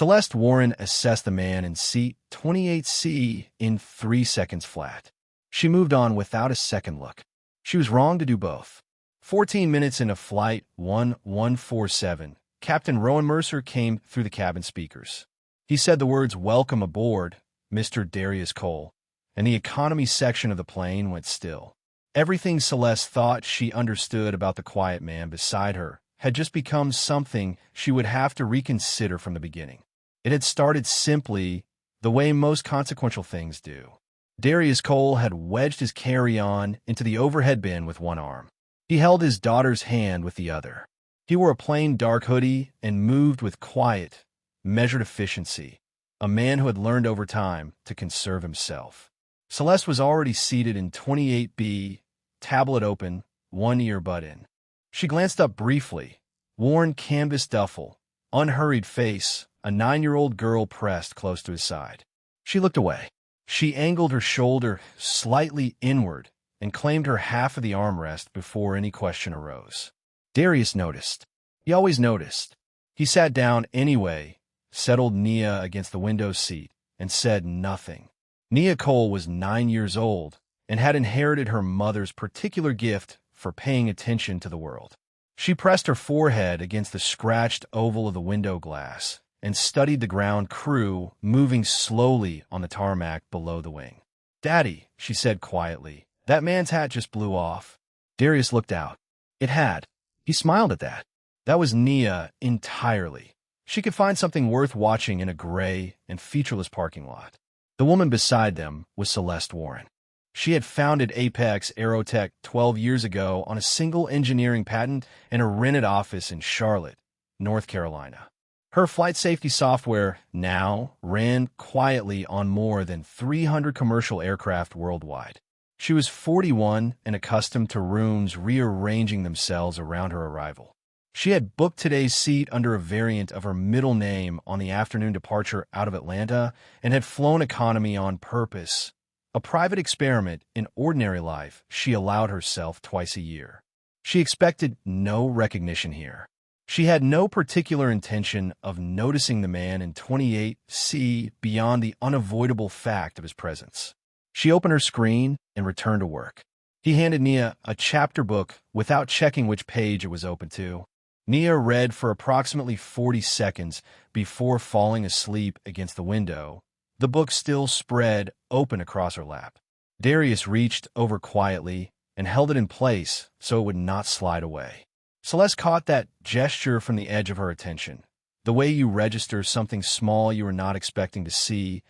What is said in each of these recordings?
Celeste Warren assessed the man in seat 28C in 3 seconds flat. She moved on without a second look. She was wrong to do both. 14 minutes into Flight 1147, Captain Rowan Mercer came through the cabin speakers. He said the words, "Welcome aboard, Mr. Darius Cole," and the economy section of the plane went still. Everything Celeste thought she understood about the quiet man beside her had just become something she would have to reconsider from the beginning. It had started simply the way most consequential things do. Darius Cole had wedged his carry-on into the overhead bin with one arm. He held his daughter's hand with the other. He wore a plain dark hoodie and moved with quiet, measured efficiency, a man who had learned over time to conserve himself. Celeste was already seated in 28B, tablet open, one earbud in. She glanced up briefly. Worn canvas duffel, unhurried face, a 9-year-old girl pressed close to his side. She looked away. She angled her shoulder slightly inward and claimed her half of the armrest before any question arose. Darius noticed. He always noticed. He sat down anyway, settled Nia against the window seat, and said nothing. Nia Cole was 9 years old and had inherited her mother's particular gift for paying attention to the world. She pressed her forehead against the scratched oval of the window glass and studied the ground crew moving slowly on the tarmac below the wing. "Daddy," she said quietly, "that man's hat just blew off." Darius looked out. It had. He smiled at that. That was Nia entirely. She could find something worth watching in a gray and featureless parking lot. The woman beside them was Celeste Warren. She had founded Apex Aerotech 12 years ago on a single engineering patent in a rented office in Charlotte, North Carolina. Her flight safety software now ran quietly on more than 300 commercial aircraft worldwide. She was 41 and accustomed to rooms rearranging themselves around her arrival. She had booked today's seat under a variant of her middle name on the afternoon departure out of Atlanta and had flown economy on purpose. A private experiment in ordinary life she allowed herself twice a year. She expected no recognition here. She had no particular intention of noticing the man in 28C beyond the unavoidable fact of his presence. She opened her screen and returned to work. He handed Nia a chapter book without checking which page it was open to. Nia read for approximately 40 seconds before falling asleep against the window, the book still spread open across her lap. Darius reached over quietly and held it in place so it would not slide away. Celeste caught that gesture from the edge of her attention, the way you register something small you were not expecting to see,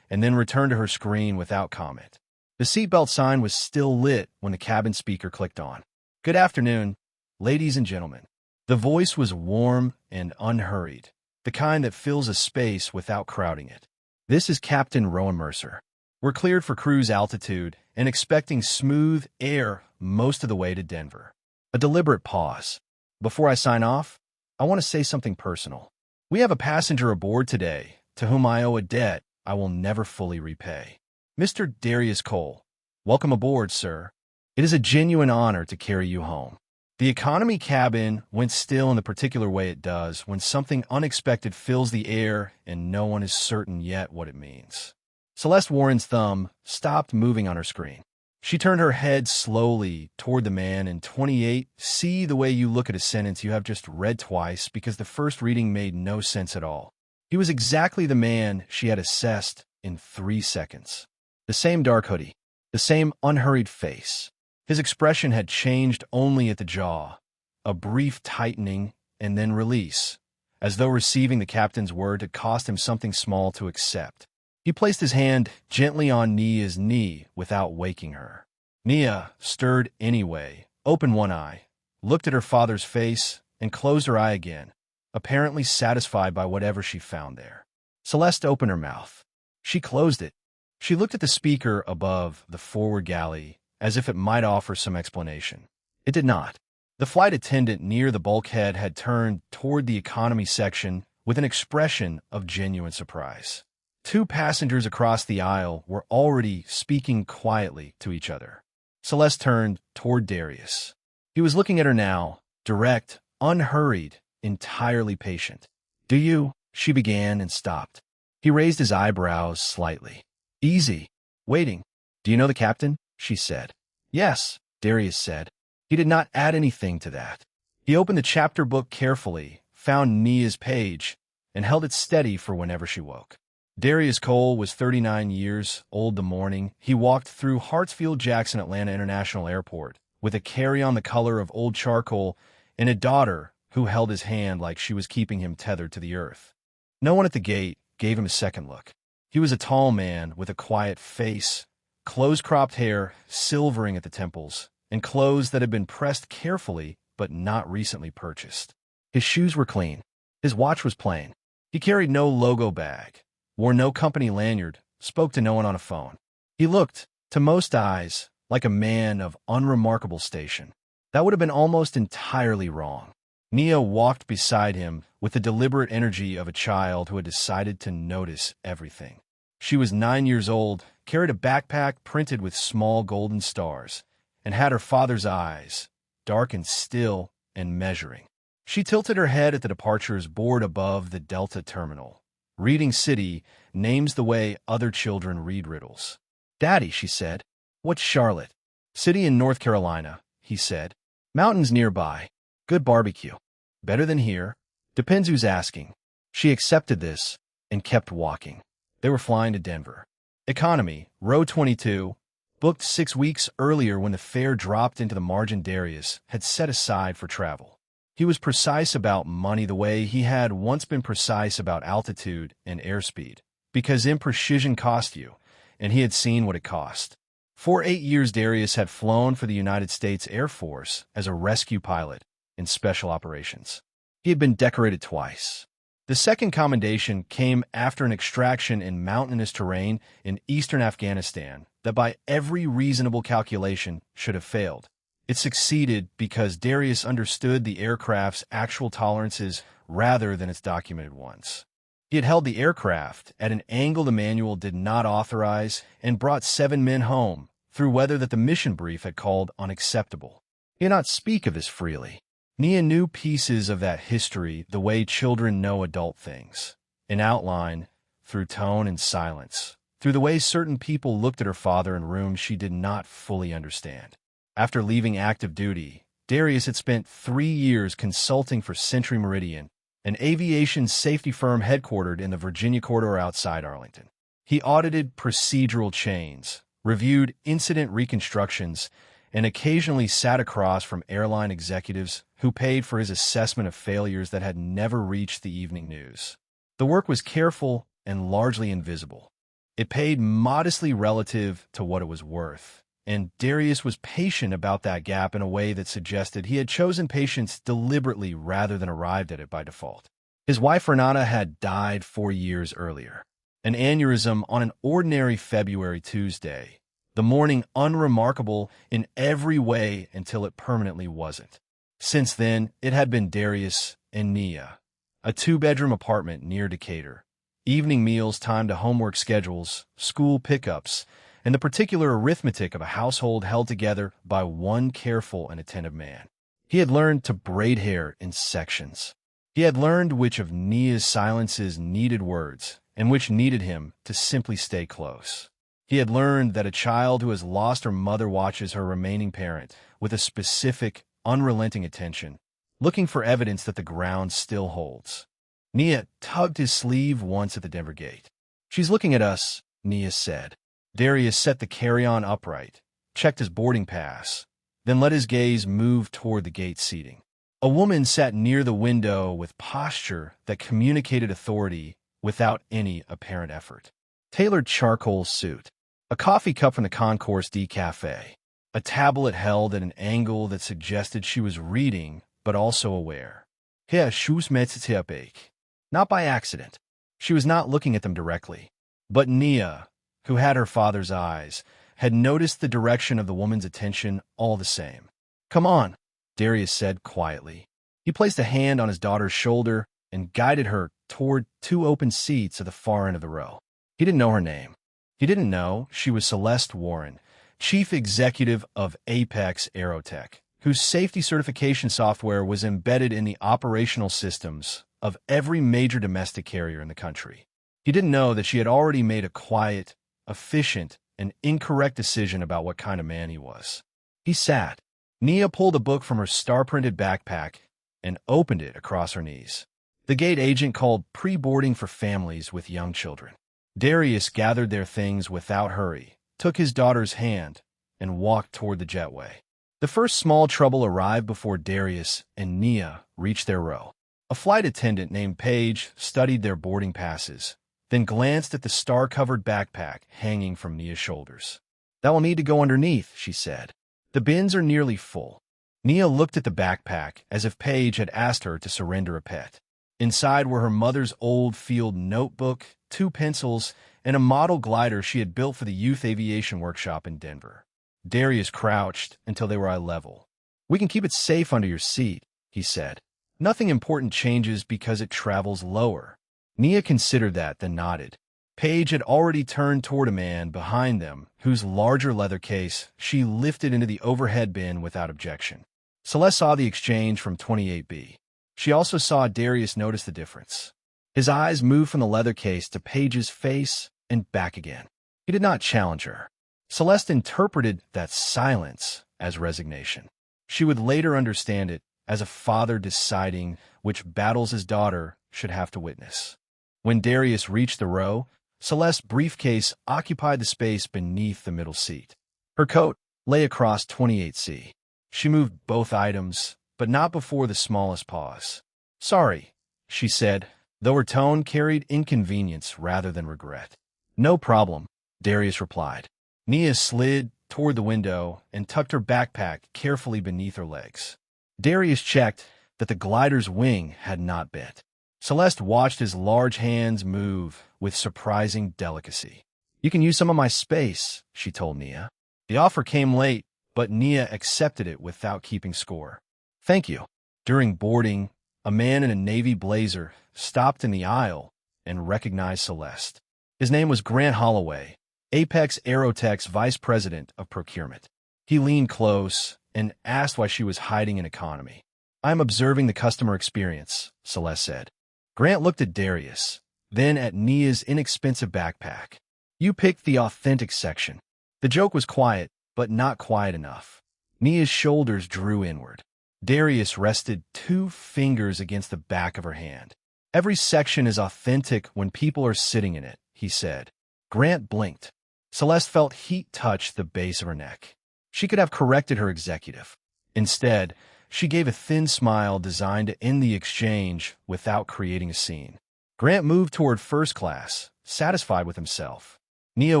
and then return to her screen without comment. The seatbelt sign was still lit when the cabin speaker clicked on. "Good afternoon, ladies and gentlemen." The voice was warm and unhurried, the kind that fills a space without crowding it. "This is Captain Rowan Mercer. We're cleared for cruise altitude and expecting smooth air most of the way to Denver." A deliberate pause. "Before I sign off, I want to say something personal. We have a passenger aboard today to whom I owe a debt I will never fully repay. Mr. Darius Cole, welcome aboard, sir. It is a genuine honor to carry you home." The economy cabin went still in the particular way it does when something unexpected fills the air and no one is certain yet what it means. Celeste Warren's thumb stopped moving on her screen. She turned her head slowly toward the man in 28C, the way you look at a sentence you have just read twice because the first reading made no sense at all. He was exactly the man she had assessed in 3 seconds. The same dark hoodie, the same unhurried face. His expression had changed only at the jaw, a brief tightening and then release, as though receiving the captain's word had cost him something small to accept. He placed his hand gently on Nia's knee without waking her. Nia stirred anyway, opened one eye, looked at her father's face, and closed her eye again, apparently satisfied by whatever she found there. Celeste opened her mouth. She closed it. She looked at the speaker above the forward galley, as if it might offer some explanation. It did not. The flight attendant near the bulkhead had turned toward the economy section with an expression of genuine surprise. 2 passengers across the aisle were already speaking quietly to each other. Celeste turned toward Darius. He was looking at her now, direct, unhurried, entirely patient. "Do you?" she began and stopped. He raised his eyebrows slightly. Easy. Waiting. Do you know the captain? She said. Yes, Darius said. He did not add anything to that. He opened the chapter book carefully, found Nia's page, and held it steady for whenever she woke. Darius Cole was 39 years old the morning he walked through Hartsfield-Jackson Atlanta International Airport with a carry-on the color of old charcoal and a daughter who held his hand like she was keeping him tethered to the earth. No one at the gate gave him a second look. He was a tall man with a quiet face, close-cropped hair silvering at the temples, and clothes that had been pressed carefully but not recently purchased. His shoes were clean. His watch was plain. He carried no logo bag, wore no company lanyard, spoke to no one on a phone. He looked, to most eyes, like a man of unremarkable station. That would have been almost entirely wrong. Nia walked beside him with the deliberate energy of a child who had decided to notice everything. She was 9 years old, carried a backpack printed with small golden stars, and had her father's eyes, dark and still and measuring. She tilted her head at the departures board above the Delta terminal. Reading City names the way other children read riddles. Daddy, she said. What's Charlotte? City in North Carolina, he said. Mountains nearby. Good barbecue. Better than here. Depends who's asking. She accepted this and kept walking. They were flying to Denver. Economy, row 22, booked 6 weeks earlier when the fare dropped into the margin Darius had set aside for travel. He was precise about money the way he had once been precise about altitude and airspeed, because imprecision cost you, and he had seen what it cost. For 8 years, Darius had flown for the United States Air Force as a rescue pilot in special operations. He had been decorated twice. The second commendation came after an extraction in mountainous terrain in eastern Afghanistan that by every reasonable calculation should have failed. It succeeded because Darius understood the aircraft's actual tolerances rather than its documented ones. He had held the aircraft at an angle the manual did not authorize and brought 7 men home through weather that the mission brief had called unacceptable. He did not speak of this freely. Nia knew pieces of that history the way children know adult things, in outline, through tone and silence, through the way certain people looked at her father in rooms she did not fully understand. After leaving active duty, Darius had spent 3 years consulting for Century Meridian, an aviation safety firm headquartered in the Virginia corridor outside Arlington. He audited procedural chains, reviewed incident reconstructions, and occasionally sat across from airline executives who paid for his assessment of failures that had never reached the evening news. The work was careful and largely invisible. It paid modestly relative to what it was worth, and Darius was patient about that gap in a way that suggested he had chosen patience deliberately rather than arrived at it by default. His wife Renata had died 4 years earlier, an aneurysm on an ordinary February Tuesday, the morning unremarkable in every way until it permanently wasn't. Since then, it had been Darius and Nia, a 2-bedroom apartment near Decatur, evening meals timed to homework schedules, school pickups, and the particular arithmetic of a household held together by one careful and attentive man. He had learned to braid hair in sections. He had learned which of Nia's silences needed words and which needed him to simply stay close. He had learned that a child who has lost her mother watches her remaining parent with a specific, unrelenting attention, looking for evidence that the ground still holds. Nia tugged his sleeve once at the Denver gate. She's looking at us, Nia said. Darius set the carry-on upright, checked his boarding pass, then let his gaze move toward the gate seating. A woman sat near the window with posture that communicated authority without any apparent effort. Tailored charcoal suit, a coffee cup from the Concourse D Cafe, a tablet held at an angle that suggested she was reading but also aware. Herr Schussmetztherbeek. Not by accident. She was not looking at them directly. But Nia, who had her father's eyes, had noticed the direction of the woman's attention all the same. Come on, Darius said quietly. He placed a hand on his daughter's shoulder and guided her toward 2 open seats at the far end of the row. He didn't know her name. He didn't know she was Celeste Warren, chief executive of Apex Aerotech, whose safety certification software was embedded in the operational systems of every major domestic carrier in the country. He didn't know that she had already made a quiet, efficient, and incorrect decision about what kind of man he was. He sat. Nia pulled a book from her star-printed backpack and opened it across her knees. The gate agent called pre-boarding for families with young children. Darius gathered their things without hurry, took his daughter's hand, and walked toward the jetway. The first small trouble arrived before Darius and Nia reached their row. A flight attendant named Paige studied their boarding passes, then glanced at the star-covered backpack hanging from Nia's shoulders. "That will need to go underneath," she said. "The bins are nearly full." Nia looked at the backpack as if Paige had asked her to surrender a pet. Inside were her mother's old field notebook, 2 pencils, and a model glider she had built for the youth aviation workshop in Denver. Darius crouched until they were eye level. "We can keep it safe under your seat," he said. "Nothing important changes because it travels lower." Nia considered that, then nodded. Paige had already turned toward a man behind them, whose larger leather case she lifted into the overhead bin without objection. Celeste saw the exchange from 28B. She also saw Darius notice the difference. His eyes moved from the leather case to Paige's face and back again. He did not challenge her. Celeste interpreted that silence as resignation. She would later understand it as a father deciding which battles his daughter should have to witness. When Darius reached the row, Celeste's briefcase occupied the space beneath the middle seat. Her coat lay across 28C. She moved both items, but not before the smallest pause. "Sorry," she said, though her tone carried inconvenience rather than regret. "No problem," Darius replied. Nia slid toward the window and tucked her backpack carefully beneath her legs. Darius checked that the glider's wing had not bent. Celeste watched his large hands move with surprising delicacy. "You can use some of my space," she told Nia. The offer came late, but Nia accepted it without keeping score. "Thank you." During boarding, a man in a navy blazer stopped in the aisle and recognized Celeste. His name was Grant Holloway, Apex Aerotech's vice president of procurement. He leaned close and asked why she was hiding in economy. "I'm observing the customer experience," Celeste said. Grant looked at Darius, then at Nia's inexpensive backpack. "You picked the authentic section." The joke was quiet, but not quiet enough. Nia's shoulders drew inward. Darius rested 2 fingers against the back of her hand. "Every section is authentic when people are sitting in it," he said. Grant blinked. Celeste felt heat touch the base of her neck. She could have corrected her executive. Instead, she gave a thin smile designed to end the exchange without creating a scene. Grant moved toward first class, satisfied with himself. Nia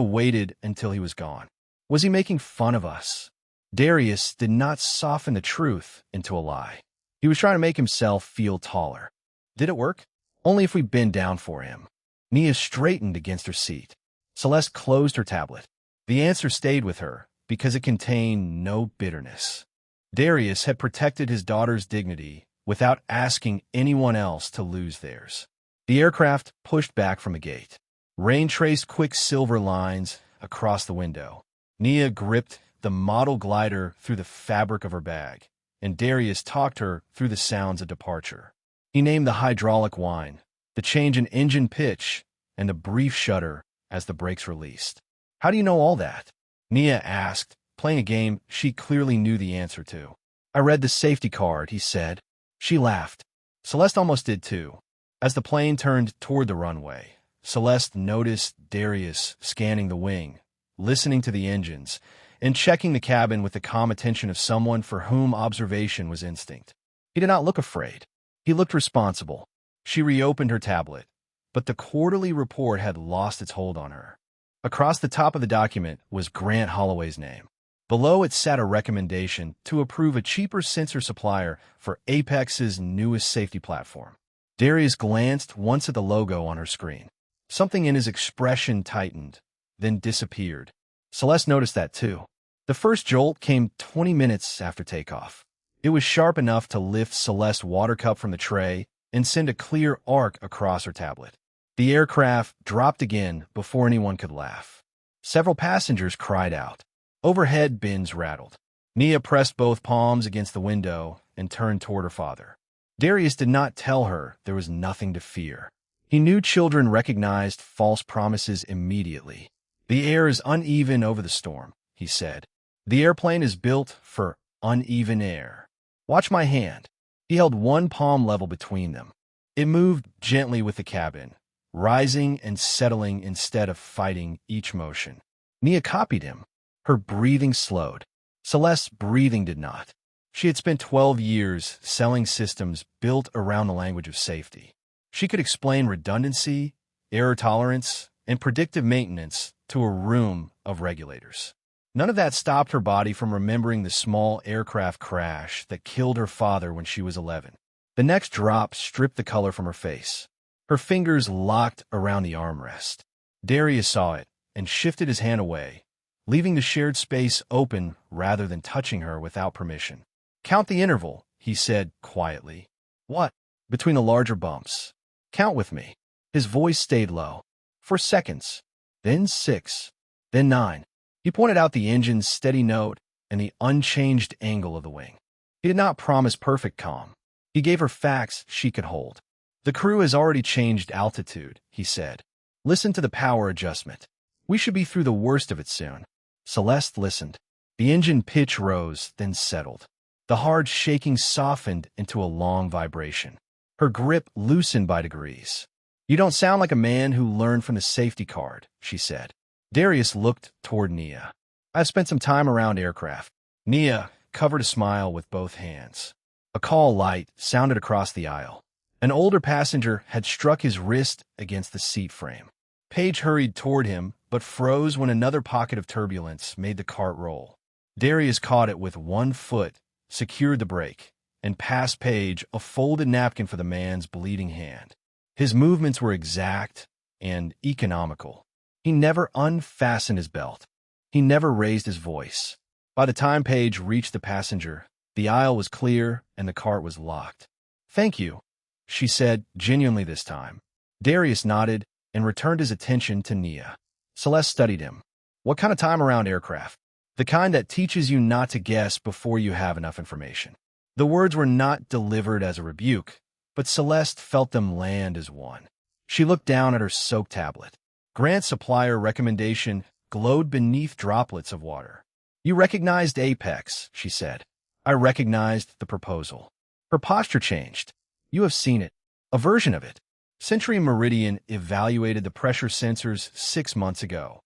waited until he was gone. Was he making fun of us? Darius did not soften the truth into a lie. He was trying to make himself feel taller. Did it work? Only if we bend down for him. Nia straightened against her seat. Celeste closed her tablet. The answer stayed with her because it contained no bitterness. Darius had protected his daughter's dignity without asking anyone else to lose theirs. The aircraft pushed back from a gate. Rain traced quick silver lines across the window. Nia gripped the model glider through the fabric of her bag, and Darius talked her through the sounds of departure. He named the hydraulic whine, the change in engine pitch, and the brief shudder as the brakes released. "How do you know all that?" Nia asked, playing a game she clearly knew the answer to. "I read the safety card," he said. She laughed. Celeste almost did too. As the plane turned toward the runway, Celeste noticed Darius scanning the wing, listening to the engines, and checking the cabin with the calm attention of someone for whom observation was instinct. He did not look afraid. He looked responsible. She reopened her tablet, but the quarterly report had lost its hold on her. Across the top of the document was Grant Holloway's name. Below it sat a recommendation to approve a cheaper sensor supplier for Apex's newest safety platform. Darius glanced once at the logo on her screen. Something in his expression tightened, then disappeared. Celeste noticed that too. The first jolt came 20 minutes after takeoff. It was sharp enough to lift Celeste's water cup from the tray and send a clear arc across her tablet. The aircraft dropped again before anyone could laugh. Several passengers cried out. Overhead bins rattled. Nia pressed both palms against the window and turned toward her father. Darius did not tell her there was nothing to fear. He knew children recognized false promises immediately. The air is uneven over the storm, he said. The airplane is built for uneven air. Watch my hand. He held one palm level between them. It moved gently with the cabin, rising and settling instead of fighting each motion. Nia copied him. Her breathing slowed. Celeste's breathing did not. She had spent 12 years selling systems built around the language of safety. She could explain redundancy, error tolerance, and predictive maintenance to a room of regulators. None of that stopped her body from remembering the small aircraft crash that killed her father when she was 11. The next drop stripped the color from her face. Her fingers locked around the armrest. Darius saw it and shifted his hand away, leaving the shared space open rather than touching her without permission. Count the interval, he said quietly. What? Between the larger bumps. Count with me. His voice stayed low. 4 seconds, then 6, then 9. He pointed out the engine's steady note and the unchanged angle of the wing. He did not promise perfect calm. He gave her facts she could hold. The crew has already changed altitude, he said. Listen to the power adjustment. We should be through the worst of it soon. Celeste listened. The engine pitch rose, then settled. The hard shaking softened into a long vibration. Her grip loosened by degrees. You don't sound like a man who learned from the safety card, she said. Darius looked toward Nia. I've spent some time around aircraft. Nia covered a smile with both hands. A call light sounded across the aisle. An older passenger had struck his wrist against the seat frame. Paige hurried toward him, but froze when another pocket of turbulence made the cart roll. Darius caught it with one foot, secured the brake, and passed Paige a folded napkin for the man's bleeding hand. His movements were exact and economical. He never unfastened his belt. He never raised his voice. By the time Paige reached the passenger, the aisle was clear and the cart was locked. Thank you, she said, genuinely this time. Darius nodded and returned his attention to Nia. Celeste studied him. What kind of time around aircraft? The kind that teaches you not to guess before you have enough information. The words were not delivered as a rebuke, but Celeste felt them land as one. She looked down at her soaked tablet. Grant's supplier recommendation glowed beneath droplets of water. You recognized Apex, she said. I recognized the proposal. Her posture changed. You have seen it. A version of it. Century Meridian evaluated the pressure sensors 6 months ago.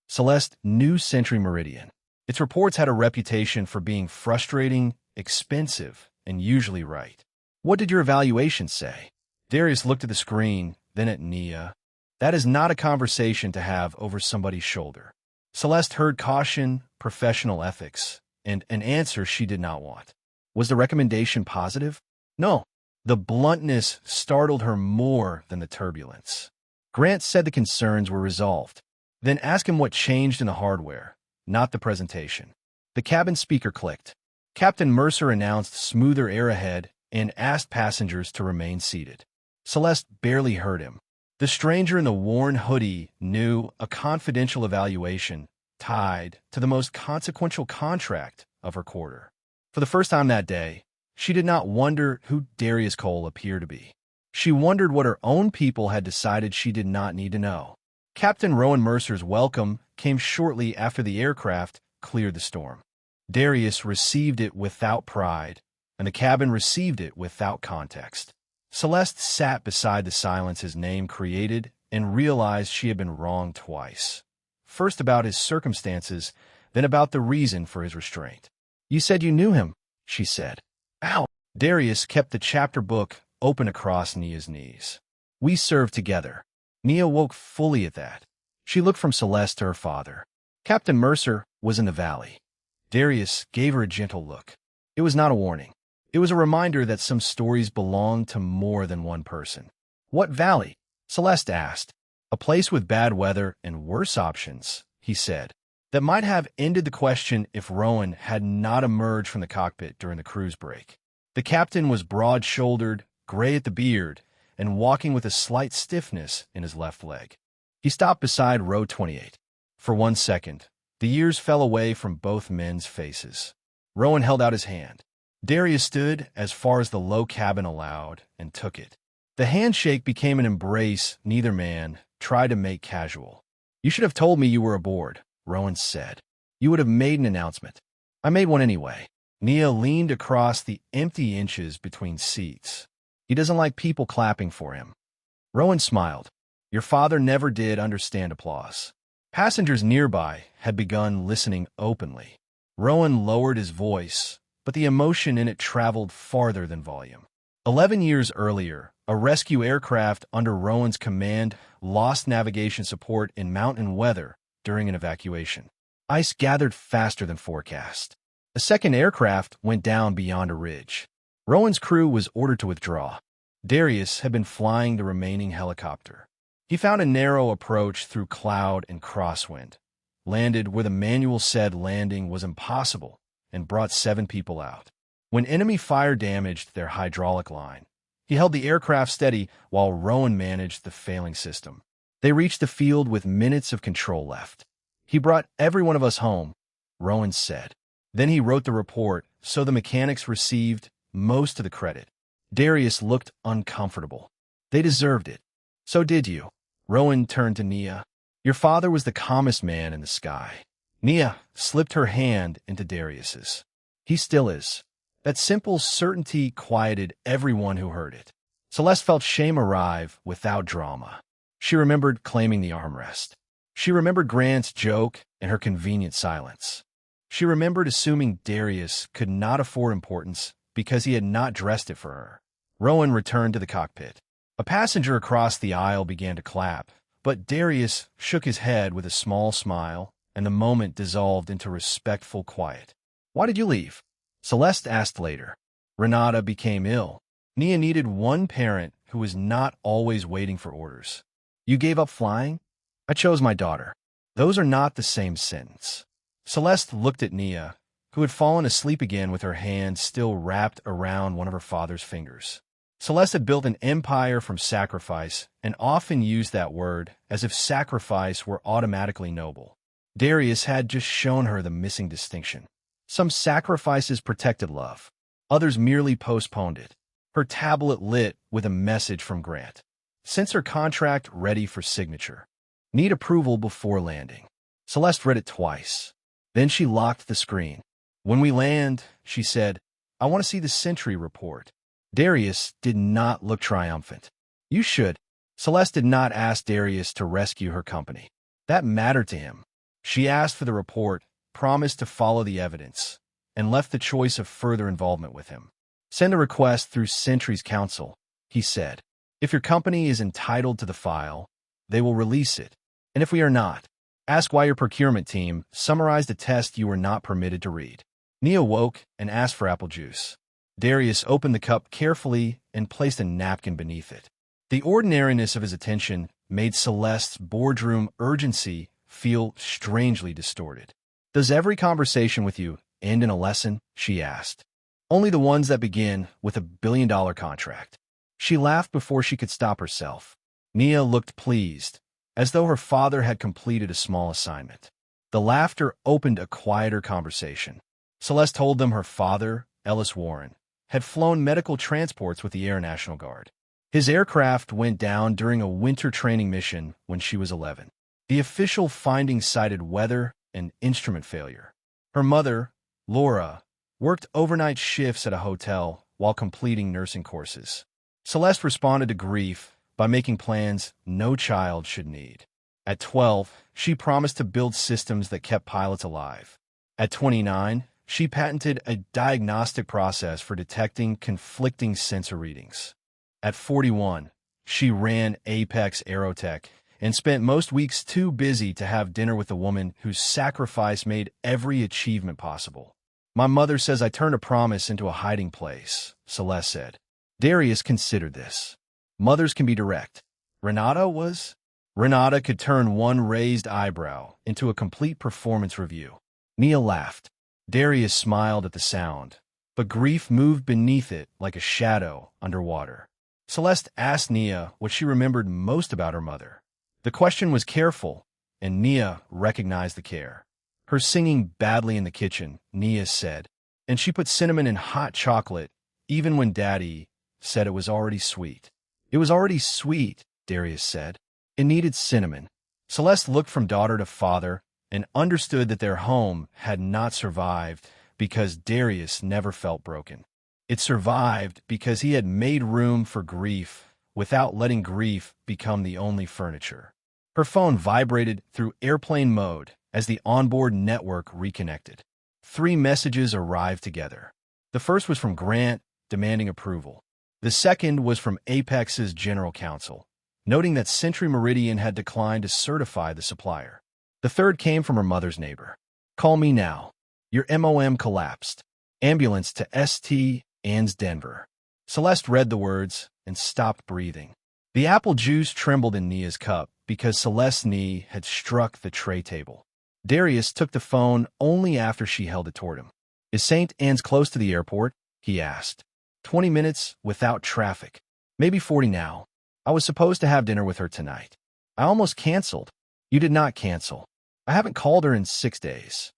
Celeste knew Century Meridian. Its reports had a reputation for being frustrating, expensive, and usually right. What did your evaluation say? Darius looked at the screen, then at Nia. That is not a conversation to have over somebody's shoulder. Celeste heard caution, professional ethics, and an answer she did not want. Was the recommendation positive? No. The bluntness startled her more than the turbulence. Grant said the concerns were resolved. Then ask him what changed in the hardware, not the presentation. The cabin speaker clicked. Captain Mercer announced smoother air ahead and asked passengers to remain seated. Celeste barely heard him. The stranger in the worn hoodie knew a confidential evaluation tied to the most consequential contract of her quarter. For the first time that day, she did not wonder who Darius Cole appeared to be. She wondered what her own people had decided she did not need to know. Captain Rowan Mercer's welcome came shortly after the aircraft cleared the storm. Darius received it without pride, and the cabin received it without context. Celeste sat beside the silence his name created and realized she had been wrong twice. First about his circumstances, then about the reason for his restraint. You said you knew him, she said. Ow! Darius kept the chapter book open across Nia's knees. We served together. Nia woke fully at that. She looked from Celeste to her father. Captain Mercer was in the valley. Darius gave her a gentle look. It was not a warning. It was a reminder that some stories belong to more than one person. What valley? Celeste asked. A place with bad weather and worse options, he said. That might have ended the question if Rowan had not emerged from the cockpit during the cruise break. The captain was broad-shouldered, gray at the beard, and walking with a slight stiffness in his left leg. He stopped beside row 28. For 1 second, the years fell away from both men's faces. Rowan held out his hand. Darius stood as far as the low cabin allowed and took it. The handshake became an embrace neither man tried to make casual. "You should have told me you were aboard," Rowan said. "You would have made an announcement." "I made one anyway." Nia leaned across the empty inches between seats. "He doesn't like people clapping for him." Rowan smiled. "Your father never did understand applause." Passengers nearby had begun listening openly. Rowan lowered his voice, but the emotion in it traveled farther than volume. 11 years earlier, a rescue aircraft under Rowan's command lost navigation support in mountain weather during an evacuation. Ice gathered faster than forecast. A second aircraft went down beyond a ridge. Rowan's crew was ordered to withdraw. Darius had been flying the remaining helicopter. He found a narrow approach through cloud and crosswind, landed where the manual said landing was impossible, and brought 7 people out. When enemy fire damaged their hydraulic line, he held the aircraft steady while Rowan managed the failing system. They reached the field with minutes of control left. "He brought every one of us home," Rowan said. Then he wrote the report, so the mechanics received most of the credit. Darius looked uncomfortable. "They deserved it." "So did you." Rowan turned to Nia. "Your father was the calmest man in the sky." Nia slipped her hand into Darius's. "He still is." That simple certainty quieted everyone who heard it. Celeste felt shame arrive without drama. She remembered claiming the armrest. She remembered Grant's joke and her convenient silence. She remembered assuming Darius could not afford importance because he had not dressed it for her. Rowan returned to the cockpit. A passenger across the aisle began to clap, but Darius shook his head with a small smile, and the moment dissolved into respectful quiet. "Why did you leave?" Celeste asked later. "Renata became ill. Nia needed one parent who was not always waiting for orders." "You gave up flying?" "I chose my daughter." "Those are not the same sentence." Celeste looked at Nia, who had fallen asleep again with her hand still wrapped around one of her father's fingers. Celeste had built an empire from sacrifice and often used that word as if sacrifice were automatically noble. Darius had just shown her the missing distinction. Some sacrifices protected love. Others merely postponed it. Her tablet lit with a message from Grant. "Sensor contract ready for signature. Need approval before landing." Celeste read it twice. Then she locked the screen. "When we land," she said, "I want to see the Sentry report." Darius did not look triumphant. "You should." Celeste did not ask Darius to rescue her company. That mattered to him. She asked for the report, promised to follow the evidence, and left the choice of further involvement with him. "Send a request through Sentry's counsel," he said. "If your company is entitled to the file, they will release it. And if we are not, ask why your procurement team summarized a test you were not permitted to read." Nia woke and asked for apple juice. Darius opened the cup carefully and placed a napkin beneath it. The ordinariness of his attention made Celeste's boardroom urgency feel strangely distorted. "Does every conversation with you end in a lesson?" she asked. "Only the ones that begin with a billion-dollar contract." She laughed before she could stop herself. Nia looked pleased, as though her father had completed a small assignment. The laughter opened a quieter conversation. Celeste told them her father, Darius Warren, had flown medical transports with the Air National Guard. His aircraft went down during a winter training mission when she was 11. The official findings cited weather and instrument failure. Her mother, Laura, worked overnight shifts at a hotel while completing nursing courses. Celeste responded to grief by making plans no child should need. At 12, she promised to build systems that kept pilots alive. At 29, she patented a diagnostic process for detecting conflicting sensor readings. At 41, she ran Apex Aerotech and spent most weeks too busy to have dinner with the woman whose sacrifice made every achievement possible. "My mother says I turned a promise into a hiding place," Celeste said. Darius considered this. Mothers can be direct. Renata was? Renata could turn one raised eyebrow into a complete performance review. Nia laughed. Darius smiled at the sound, but grief moved beneath it like a shadow underwater. Celeste asked Nia what she remembered most about her mother. The question was careful, and Nia recognized the care. "Her singing badly in the kitchen," Nia said, and she put cinnamon in hot chocolate, even when Daddy said it was already sweet. It was already sweet, Darius said. It needed cinnamon. Celeste looked from daughter to father and understood that their home had not survived because Darius never felt broken. It survived because he had made room for grief without letting grief become the only furniture. Her phone vibrated through airplane mode as the onboard network reconnected. 3 messages arrived together. The first was from Grant, demanding approval. The second was from Apex's general counsel, noting that Century Meridian had declined to certify the supplier. The third came from her mother's neighbor. Call me now. Your MOM collapsed. Ambulance to St. Anne's, Denver. Celeste read the words and stopped breathing. The apple juice trembled in Nia's cup because Celeste's knee had struck the tray table. Darius took the phone only after she held it toward him. Is St. Anne's close to the airport? He asked. 20 minutes without traffic. Maybe 40 now. I was supposed to have dinner with her tonight. I almost canceled. You did not cancel. I haven't called her in 6 days.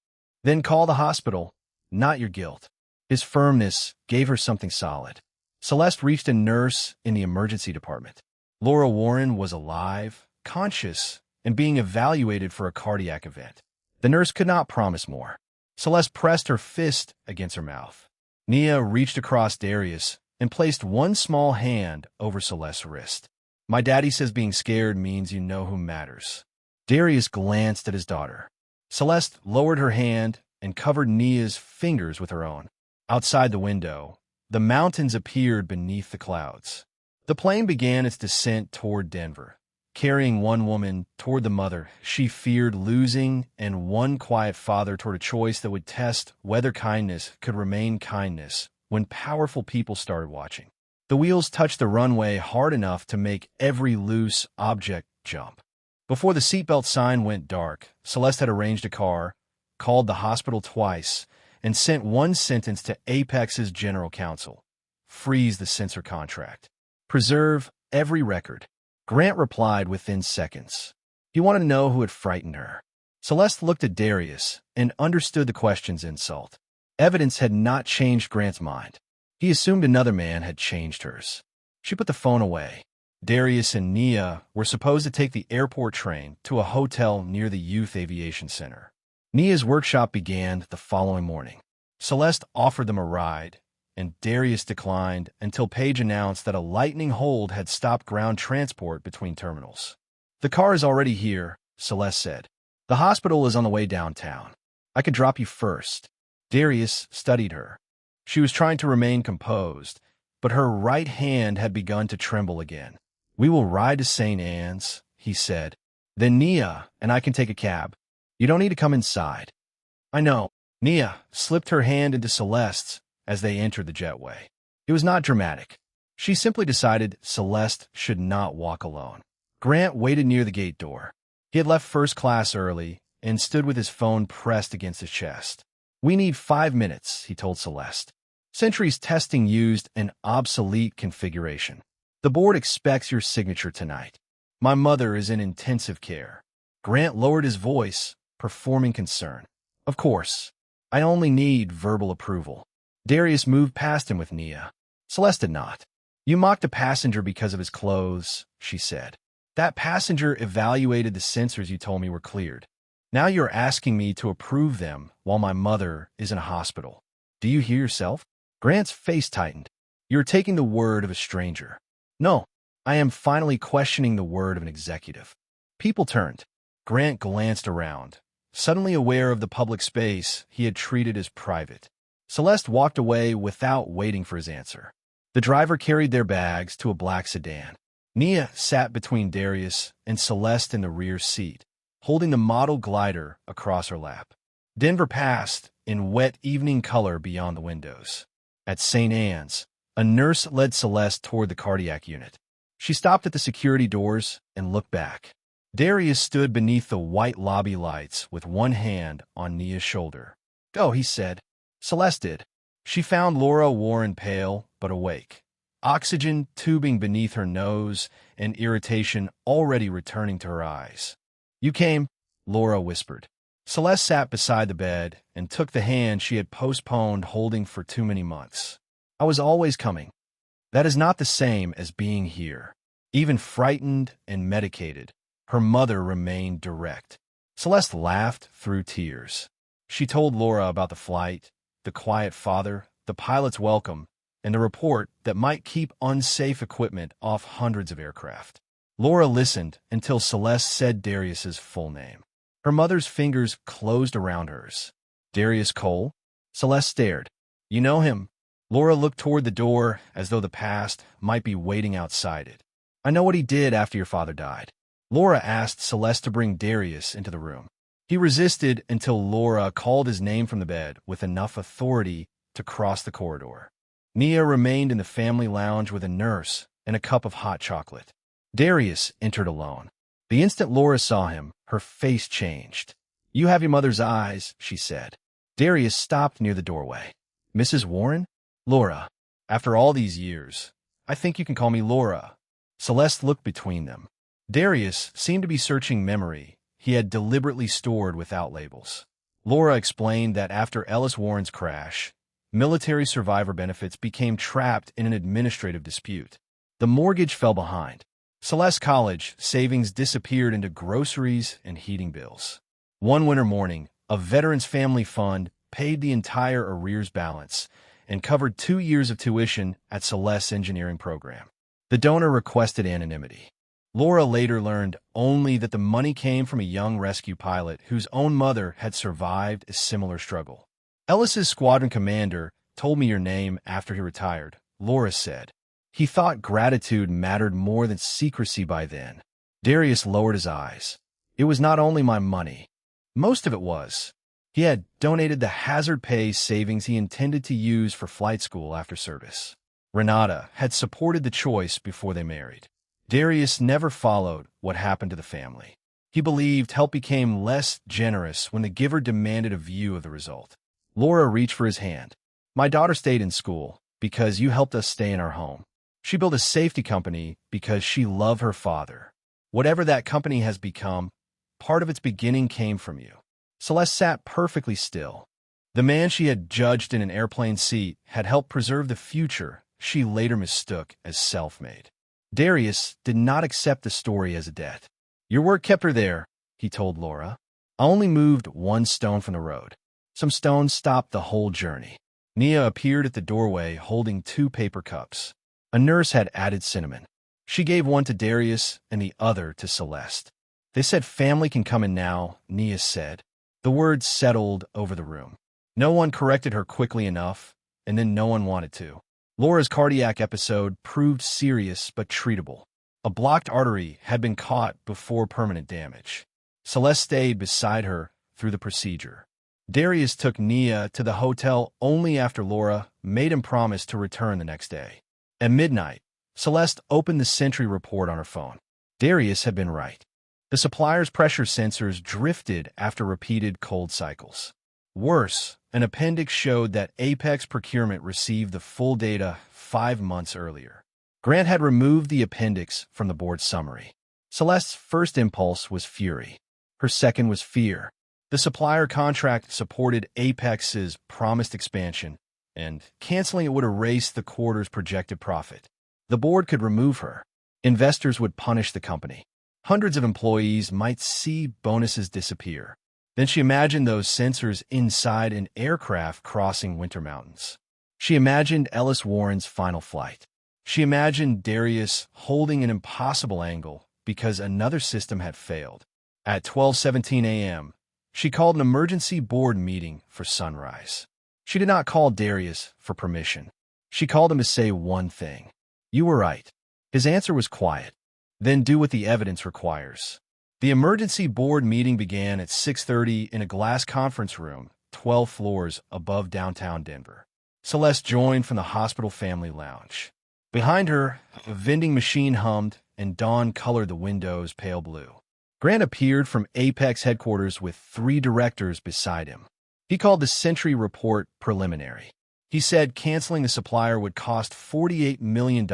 Then call the hospital. Not your guilt. His firmness gave her something solid. Celeste reached a nurse in the emergency department. Laura Warren was alive, conscious, and being evaluated for a cardiac event. The nurse could not promise more. Celeste pressed her fist against her mouth. Nia reached across Darius and placed one small hand over Celeste's wrist. My daddy says being scared means you know who matters. Darius glanced at his daughter. Celeste lowered her hand and covered Nia's fingers with her own. Outside the window, the mountains appeared beneath the clouds. The plane began its descent toward Denver, carrying one woman toward the mother she feared losing and one quiet father toward a choice that would test whether kindness could remain kindness when powerful people started watching. The wheels touched the runway hard enough to make every loose object jump. Before the seatbelt sign went dark, Celeste had arranged a car, called the hospital twice, and sent one sentence to Apex's general counsel. Freeze the censor contract. Preserve every record. Grant replied within seconds. He wanted to know who had frightened her. Celeste looked at Darius and understood the question's insult. Evidence had not changed Grant's mind. He assumed another man had changed hers. She put the phone away. Darius and Nia were supposed to take the airport train to a hotel near the Youth Aviation Center. Nia's workshop began the following morning. Celeste offered them a ride, and Darius declined until Paige announced that a lightning hold had stopped ground transport between terminals. The car is already here, Celeste said. The hospital is on the way downtown. I could drop you first. Darius studied her. She was trying to remain composed, but her right hand had begun to tremble again. We will ride to St. Anne's, he said. Then Nia and I can take a cab. You don't need to come inside. I know. Nia slipped her hand into Celeste's as they entered the jetway. It was not dramatic. She simply decided Celeste should not walk alone. Grant waited near the gate door. He had left first class early and stood with his phone pressed against his chest. We need 5 minutes, he told Celeste. Century's testing used an obsolete configuration. The board expects your signature tonight. My mother is in intensive care. Grant lowered his voice, performing concern. Of course. I only need verbal approval. Darius moved past him with Nia. Celeste did not. You mocked a passenger because of his clothes, she said. That passenger evaluated the sensors you told me were cleared. Now you're asking me to approve them while my mother is in a hospital. Do you hear yourself? Grant's face tightened. You're taking the word of a stranger. No, I am finally questioning the word of an executive. People turned. Grant glanced around, suddenly aware of the public space he had treated as private. Celeste walked away without waiting for his answer. The driver carried their bags to a black sedan. Nia sat between Darius and Celeste in the rear seat, holding the model glider across her lap. Denver passed in wet evening color beyond the windows. At St. Anne's, a nurse led Celeste toward the cardiac unit. She stopped at the security doors and looked back. Darius stood beneath the white lobby lights with one hand on Nia's shoulder. Go, he said. Celeste did. She found Laura Warren pale but awake, oxygen tubing beneath her nose and irritation already returning to her eyes. You came, Laura whispered. Celeste sat beside the bed and took the hand she had postponed holding for too many months. I was always coming. That is not the same as being here. Even frightened and medicated, her mother remained direct. Celeste laughed through tears. She told Laura about the flight, the quiet father, the pilot's welcome, and the report that might keep unsafe equipment off hundreds of aircraft. Laura listened until Celeste said Darius's full name. Her mother's fingers closed around hers. Darius Cole? Celeste stared. You know him? Laura looked toward the door as though the past might be waiting outside it. I know what he did after your father died. Laura asked Celeste to bring Darius into the room. He resisted until Laura called his name from the bed with enough authority to cross the corridor. Nia remained in the family lounge with a nurse and a cup of hot chocolate. Darius entered alone. The instant Laura saw him, her face changed. You have your mother's eyes, she said. Darius stopped near the doorway. Mrs. Warren? Laura. After all these years, I think you can call me Laura. Celeste looked between them. Darius seemed to be searching memory he had deliberately stored without labels. Laura explained that after Ellis Warren's crash, military survivor benefits became trapped in an administrative dispute. The mortgage fell behind. Celeste's college savings disappeared into groceries and heating bills. One winter morning, a veterans family fund paid the entire arrears balance and covered 2 years of tuition at Celeste's engineering program. The donor requested anonymity. Laura later learned only that the money came from a young rescue pilot whose own mother had survived a similar struggle. Ellis's squadron commander told me your name after he retired, Laura said. He thought gratitude mattered more than secrecy by then. Darius lowered his eyes. It was not only my money. Most of it was. He had donated the hazard pay savings he intended to use for flight school after service. Renata had supported the choice before they married. Darius never followed what happened to the family. He believed help became less generous when the giver demanded a view of the result. Laura reached for his hand. My daughter stayed in school because you helped us stay in our home. She built a safety company because she loved her father. Whatever that company has become, part of its beginning came from you. Celeste sat perfectly still. The man she had judged in an airplane seat had helped preserve the future she later mistook as self-made. Darius did not accept the story as a debt. Your work kept her there, he told Laura. I only moved one stone from the road. Some stones stopped the whole journey. Nia appeared at the doorway holding 2 paper cups. A nurse had added cinnamon. She gave one to Darius and the other to Celeste. They said family can come in now, Nia said. The words settled over the room. No one corrected her quickly enough, and then no one wanted to. Laura's cardiac episode proved serious but treatable. A blocked artery had been caught before permanent damage. Celeste stayed beside her through the procedure. Darius took Nia to the hotel only after Laura made him promise to return the next day. At midnight, Celeste opened the Sentry report on her phone. Darius had been right. The supplier's pressure sensors drifted after repeated cold cycles. Worse, an appendix showed that Apex Procurement received the full data 5 months earlier. Grant had removed the appendix from the board summary. Celeste's first impulse was fury. Her second was fear. The supplier contract supported Apex's promised expansion, and canceling it would erase the quarter's projected profit. The board could remove her. Investors would punish the company. Hundreds of employees might see bonuses disappear. Then she imagined those sensors inside an aircraft crossing winter mountains. She imagined Ellis Warren's final flight. She imagined Darius holding an impossible angle because another system had failed. At 12:17 a.m., she called an emergency board meeting for sunrise. She did not call Darius for permission. She called him to say one thing. You were right. His answer was quiet. Then do what the evidence requires. The emergency board meeting began at 6:30 in a glass conference room, 12 floors above downtown Denver. Celeste joined from the hospital family lounge. Behind her, a vending machine hummed, and dawn colored the windows pale blue. Grant appeared from Apex headquarters with 3 directors beside him. He called the Sentry report preliminary. He said canceling the supplier would cost $48 million,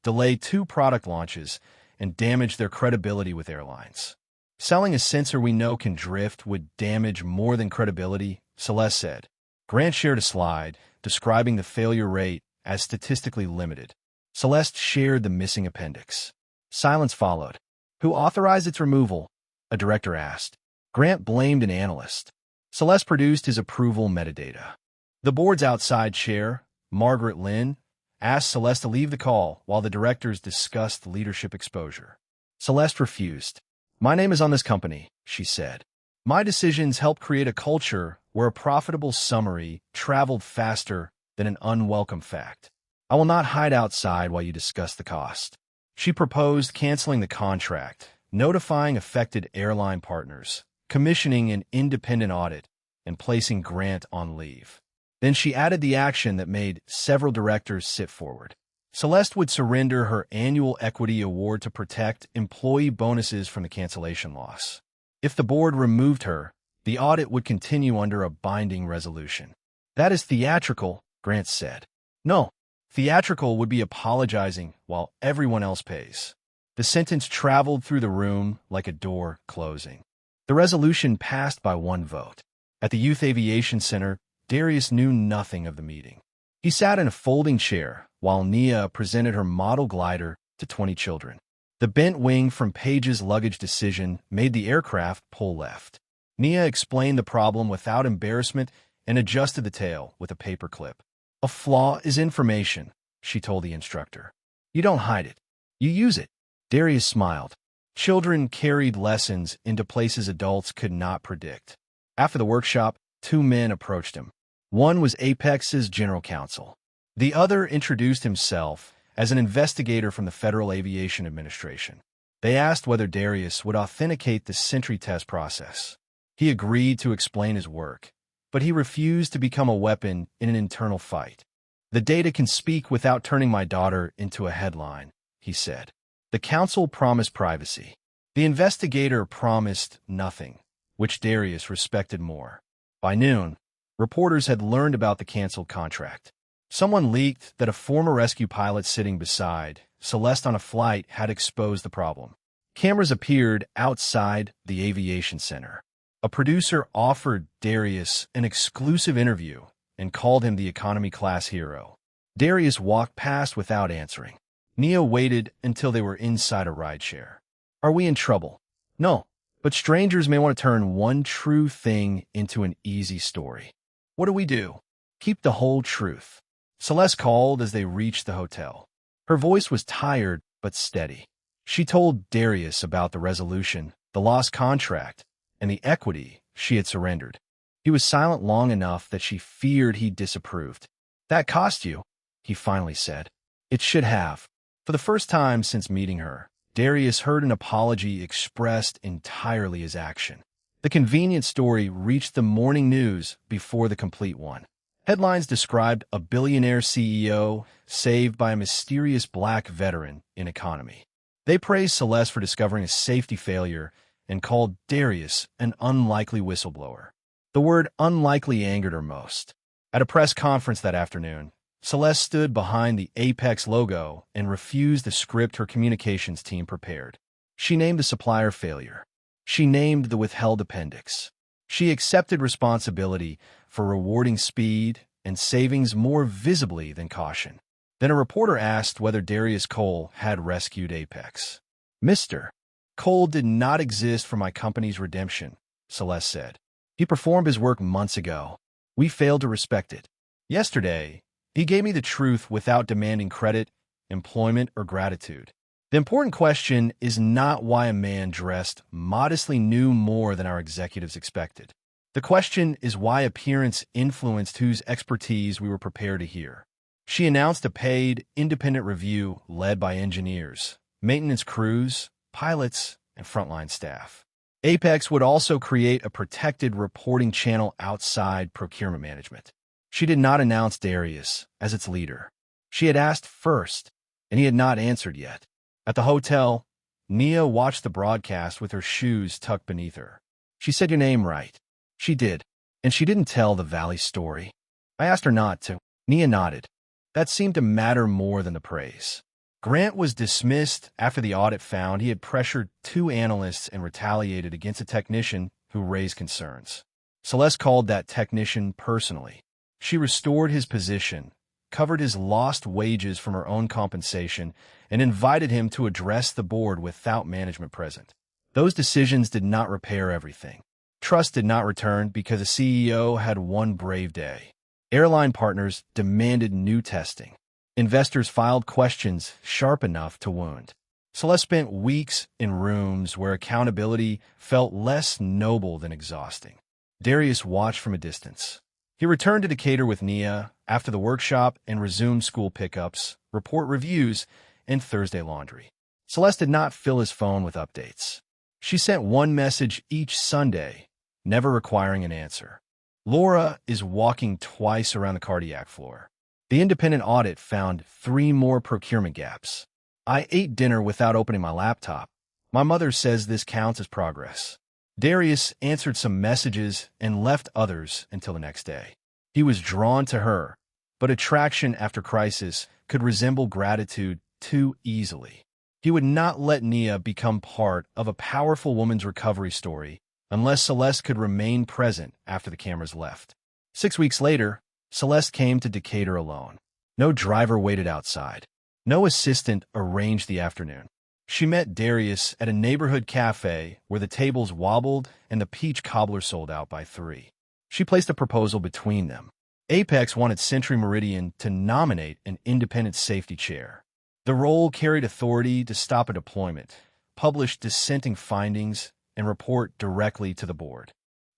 delay 2 product launches, and damage their credibility with airlines. Selling a sensor we know can drift would damage more than credibility, Celeste said. Grant shared a slide describing the failure rate as statistically limited. Celeste shared the missing appendix. Silence followed. Who authorized its removal? A director asked. Grant blamed an analyst. Celeste produced his approval metadata. The board's outside chair, Margaret Lynn, asked Celeste to leave the call while the directors discussed leadership exposure. Celeste refused. My name is on this company, she said. My decisions help create a culture where a profitable summary traveled faster than an unwelcome fact. I will not hide outside while you discuss the cost. She proposed canceling the contract, notifying affected airline partners, commissioning an independent audit, and placing Grant on leave. Then she added the action that made several directors sit forward. Celeste would surrender her annual equity award to protect employee bonuses from the cancellation loss. If the board removed her, the audit would continue under a binding resolution. That is theatrical, Grant said. No, theatrical would be apologizing while everyone else pays. The sentence traveled through the room like a door closing. The resolution passed by one vote. At the Youth Aviation Center, Darius knew nothing of the meeting. He sat in a folding chair while Nia presented her model glider to 20 children. The bent wing from Paige's luggage decision made the aircraft pull left. Nia explained the problem without embarrassment and adjusted the tail with a paper clip. A flaw is information, she told the instructor. You don't hide it. You use it. Darius smiled. Children carried lessons into places adults could not predict. After the workshop, two men approached him. One was Apex's general counsel. The other introduced himself as an investigator from the Federal Aviation Administration. They asked whether Darius would authenticate the Sentry test process. He agreed to explain his work, but he refused to become a weapon in an internal fight. The data can speak without turning my daughter into a headline, he said. The counsel promised privacy. The investigator promised nothing, which Darius respected more. By noon, reporters had learned about the canceled contract. Someone leaked that a former rescue pilot sitting beside Celeste on a flight had exposed the problem. Cameras appeared outside the aviation center. A producer offered Darius an exclusive interview and called him the economy class hero. Darius walked past without answering. Nia waited until they were inside a rideshare. Are we in trouble? No, but strangers may want to turn one true thing into an easy story. What do we do? Keep the whole truth. Celeste called as they reached the hotel. Her voice was tired but steady. She told Darius about the resolution, the lost contract, and the equity she had surrendered. He was silent long enough that she feared he disapproved. That cost you, he finally said. It should have. For the first time since meeting her, Darius heard an apology expressed entirely as action. The convenient story reached the morning news before the complete one. Headlines described a billionaire CEO saved by a mysterious black veteran in economy. They praised Celeste for discovering a safety failure and called Darius an unlikely whistleblower. The word unlikely angered her most. At a press conference that afternoon, Celeste stood behind the Apex logo and refused the script her communications team prepared. She named the supplier failure. She named the withheld appendix. She accepted responsibility for rewarding speed and savings more visibly than caution. Then a reporter asked whether Darius Cole had rescued Apex. Mr. Cole did not exist for my company's redemption, Celeste said. He performed his work months ago. We failed to respect it. Yesterday, he gave me the truth without demanding credit, employment, or gratitude. The important question is not why a man dressed modestly knew more than our executives expected. The question is why appearance influenced whose expertise we were prepared to hear. She announced a paid, independent review led by engineers, maintenance crews, pilots, and frontline staff. Apex would also create a protected reporting channel outside procurement management. She did not announce Darius as its leader. She had asked first, and he had not answered yet. At the hotel, Nia watched the broadcast with her shoes tucked beneath her. She said your name right. She did, and she didn't tell the Valley story. I asked her not to. Nia nodded. That seemed to matter more than the praise. Grant was dismissed after the audit found he had pressured 2 analysts and retaliated against a technician who raised concerns. Celeste called that technician personally. She restored his position, covered his lost wages from her own compensation, and invited him to address the board without management present. Those decisions did not repair everything. Trust did not return because a CEO had one brave day. Airline partners demanded new testing. Investors filed questions sharp enough to wound. Celeste spent weeks in rooms where accountability felt less noble than exhausting. Darius watched from a distance. He returned to Decatur with Nia after the workshop and resumed school pickups, report reviews, and Thursday laundry. Celeste did not fill his phone with updates. She sent one message each Sunday, never requiring an answer. Laura is walking twice around the cardiac floor. The independent audit found 3 more procurement gaps. I ate dinner without opening my laptop. My mother says this counts as progress. Darius answered some messages and left others until the next day. He was drawn to her, but attraction after crisis could resemble gratitude too easily. He would not let Nia become part of a powerful woman's recovery story unless Celeste could remain present after the cameras left. 6 weeks later, Celeste came to Decatur alone. No driver waited outside. No assistant arranged the afternoon. She met Darius at a neighborhood cafe where the tables wobbled and the peach cobbler sold out by 3. She placed a proposal between them. Apex wanted Century Meridian to nominate an independent safety chair. The role carried authority to stop a deployment, publish dissenting findings, and report directly to the board.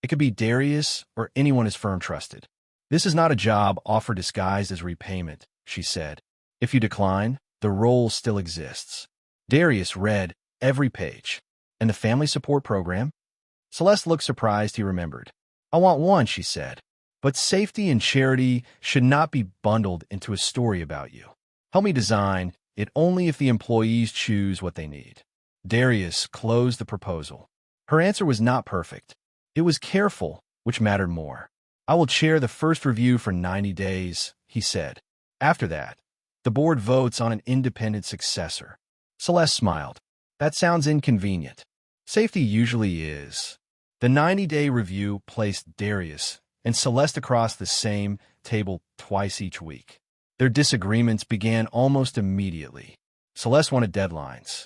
It could be Darius or anyone his firm trusted. This is not a job offer disguised as repayment, she said. If you decline, the role still exists. Darius read every page. And the family support program? Celeste looked surprised he remembered. I want one, she said. But safety and charity should not be bundled into a story about you. Help me design it only if the employees choose what they need. Darius closed the proposal. Her answer was not perfect. It was careful, which mattered more. I will chair the first review for 90 days, he said. After that, the board votes on an independent successor. Celeste smiled. That sounds inconvenient. Safety usually is. The 90-day review placed Darius and Celeste across the same table twice each week. Their disagreements began almost immediately. Celeste wanted deadlines.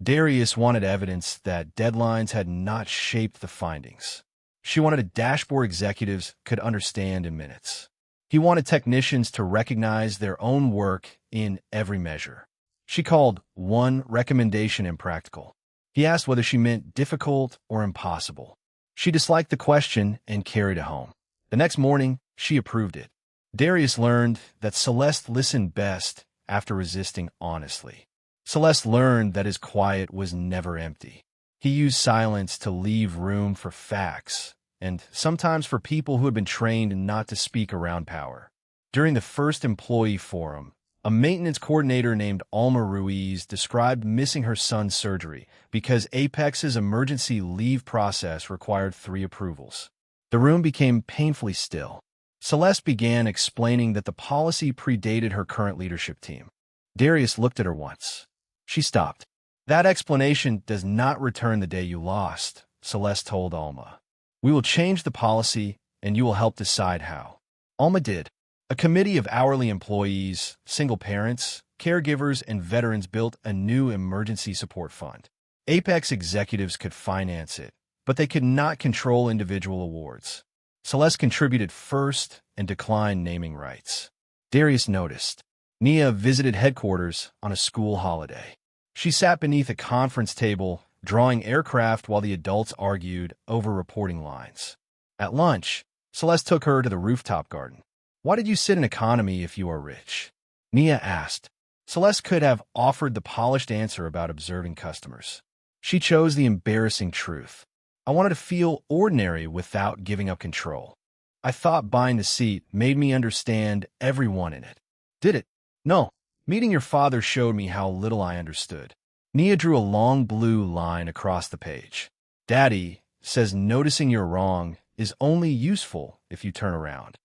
Darius wanted evidence that deadlines had not shaped the findings. She wanted a dashboard executives could understand in minutes. He wanted technicians to recognize their own work in every measure. She called one recommendation impractical. He asked whether she meant difficult or impossible. She disliked the question and carried it home. The next morning, she approved it. Darius learned that Celeste listened best after resisting honestly. Celeste learned that his quiet was never empty. He used silence to leave room for facts, and sometimes for people who had been trained not to speak around power. During the first employee forum, a maintenance coordinator named Alma Ruiz described missing her son's surgery because Apex's emergency leave process required 3 approvals. The room became painfully still. Celeste began explaining that the policy predated her current leadership team. Darius looked at her once. She stopped. That explanation does not return the day you lost, Celeste told Alma. We will change the policy, and you will help decide how. Alma did. A committee of hourly employees, single parents, caregivers, and veterans built a new emergency support fund. Apex executives could finance it, but they could not control individual awards. Celeste contributed first and declined naming rights. Darius noticed. Nia visited headquarters on a school holiday. She sat beneath a conference table, drawing aircraft while the adults argued over reporting lines. At lunch, Celeste took her to the rooftop garden. Why did you sit in economy if you are rich? Nia asked. Celeste could have offered the polished answer about observing customers. She chose the embarrassing truth. I wanted to feel ordinary without giving up control. I thought buying the seat made me understand everyone in it. Did it? No. Meeting your father showed me how little I understood. Nia drew a long blue line across the page. Daddy says noticing you're wrong is only useful if you turn around.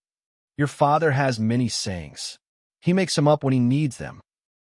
Your father has many sayings. He makes them up when he needs them.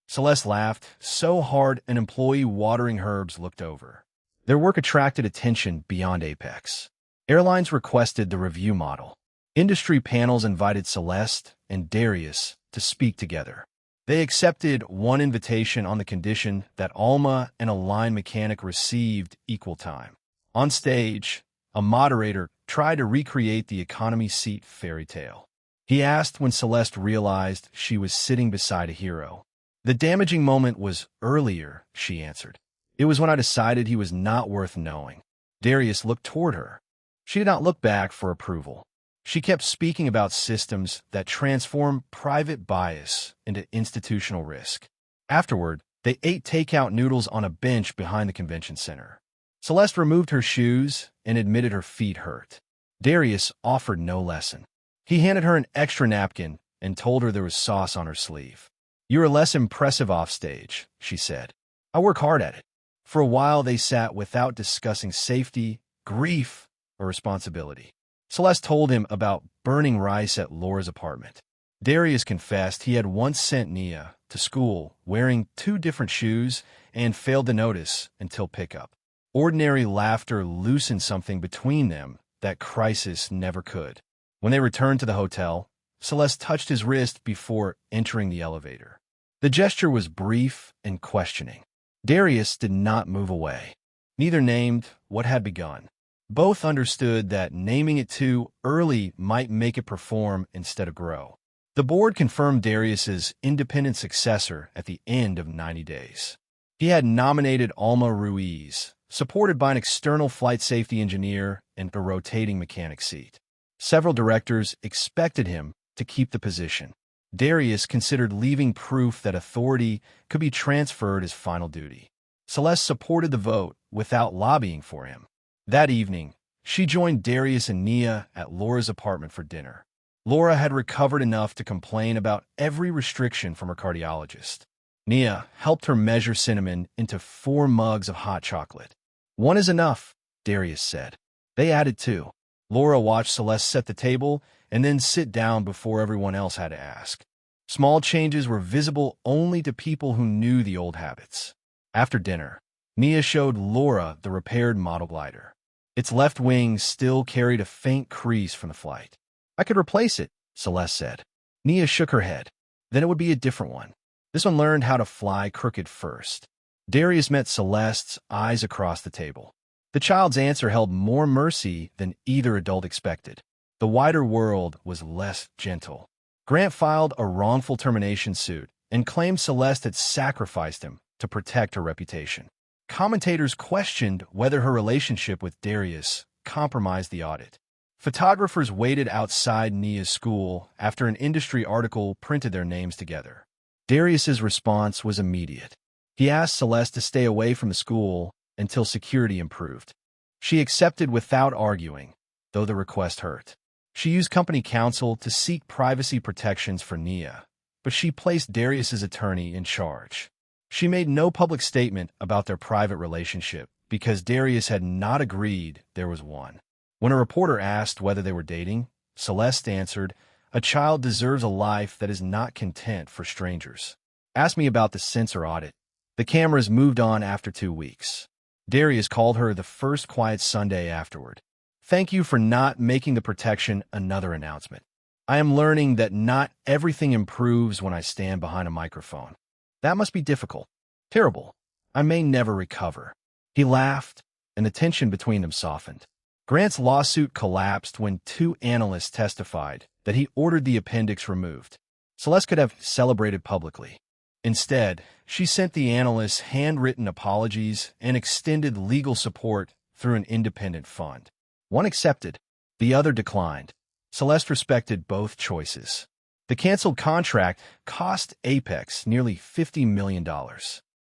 Celeste laughed so hard an employee watering herbs looked over. Their work attracted attention beyond Apex. Airlines requested the review model. Industry panels invited Celeste and Darius to speak together. They accepted one invitation on the condition that Alma and a line mechanic received equal time. On stage, a moderator tried to recreate the economy seat fairy tale. He asked when Celeste realized she was sitting beside a hero. The damaging moment was earlier, she answered. It was when I decided he was not worth knowing. Darius looked toward her. She did not look back for approval. She kept speaking about systems that transform private bias into institutional risk. Afterward, they ate takeout noodles on a bench behind the convention center. Celeste removed her shoes and admitted her feet hurt. Darius offered no lesson. He handed her an extra napkin and told her there was sauce on her sleeve. "You are less impressive offstage," she said. "I work hard at it." For a while, they sat without discussing safety, grief, or responsibility. Celeste told him about burning rice at Laura's apartment. Darius confessed he had once sent Nia to school wearing 2 different shoes and failed to notice until pickup. Ordinary laughter loosened something between them that crisis never could. When they returned to the hotel, Celeste touched his wrist before entering the elevator. The gesture was brief and questioning. Darius did not move away. Neither named what had begun. Both understood that naming it too early might make it perform instead of grow. The board confirmed Darius's independent successor at the end of 90 days. He had nominated Alma Ruiz, supported by an external flight safety engineer and a rotating mechanic seat. Several directors expected him to keep the position. Darius considered leaving proof that authority could be transferred as final duty. Celeste supported the vote without lobbying for him. That evening, she joined Darius and Nia at Laura's apartment for dinner. Laura had recovered enough to complain about every restriction from her cardiologist. Nia helped her measure cinnamon into 4 mugs of hot chocolate. "1 is enough," Darius said. They added 2. Laura watched Celeste set the table and then sit down before everyone else had to ask. Small changes were visible only to people who knew the old habits. After dinner, Nia showed Laura the repaired model glider. Its left wing still carried a faint crease from the flight. "I could replace it," Celeste said. Nia shook her head. "Then it would be a different one. This one learned how to fly crooked first." Darius met Celeste's eyes across the table. The child's answer held more mercy than either adult expected. The wider world was less gentle. Grant filed a wrongful termination suit and claimed Celeste had sacrificed him to protect her reputation. Commentators questioned whether her relationship with Darius compromised the audit. Photographers waited outside Nia's school after an industry article printed their names together. Darius's response was immediate. He asked Celeste to stay away from the school until security improved. She accepted without arguing, though the request hurt. She used company counsel to seek privacy protections for Nia, but she placed Darius's attorney in charge. She made no public statement about their private relationship because Darius had not agreed there was one. When a reporter asked whether they were dating, Celeste answered, "A child deserves a life that is not content for strangers." "Ask me about the censor audit." The cameras moved on after 2 weeks. Darius called her the first quiet Sunday afterward. "Thank you for not making the protection another announcement. I am learning that not everything improves when I stand behind a microphone. That must be difficult. Terrible. I may never recover." He laughed, and the tension between them softened. Grant's lawsuit collapsed when 2 analysts testified that he ordered the appendix removed. Celeste could have celebrated publicly. Instead, she sent the analysts handwritten apologies and extended legal support through an independent fund. One accepted, the other declined. Celeste respected both choices. The canceled contract cost Apex nearly $50 million.